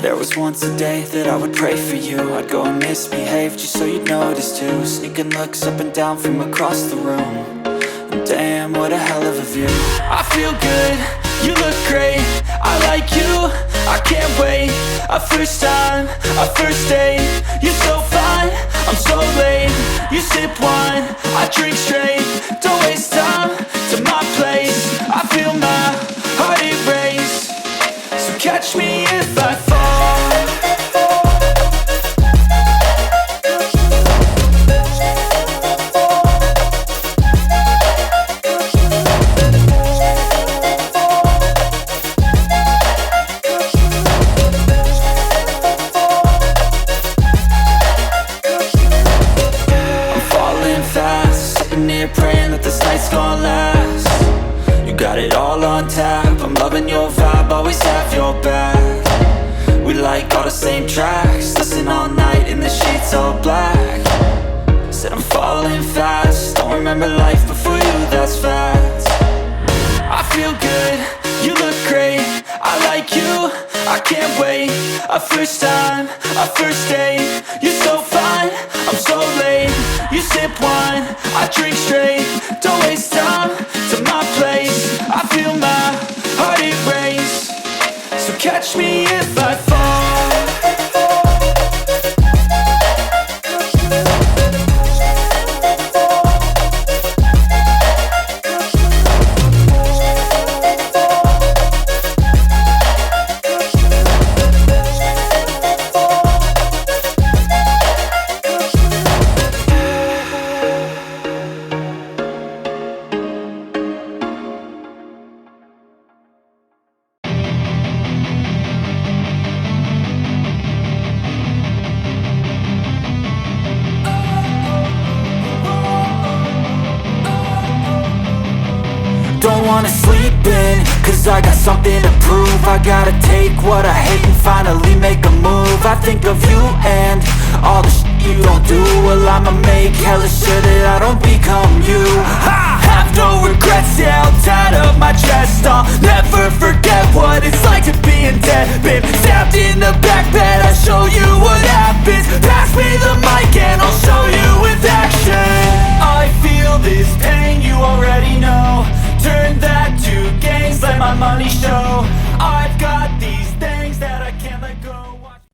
There was once a day that I would pray for you. I'd go and misbehave just so you'd notice too. Sneaking looks up and down from across the room. And damn, what a hell of a view. I feel good, you look great, I like you, I can't wait. A first time, a first date, you're so fine, I'm so late. You sip wine, I drink straight. Don't waste time to my place. I feel my heart erase. So catch me if I fall. Praying that this night's gonna last. You got it all on tap, I'm loving your vibe, always have your back. We like all the same tracks, listen all night in the sheets all black. Said I'm falling fast, don't remember life before you, that's fact. I feel good, you look great, I like you, I can't wait. A first time, a first date, you're so fine, I'm so late. You sip wine, I drink straight. Don't waste time to my place. I feel my heart erase. So catch me if I fall. Don't wanna sleep in, cause I got something to prove. I gotta take what I hate and finally make a move. I think of you and all the shit you don't do. Well, I'ma make hella sure that I don't become you. Ha!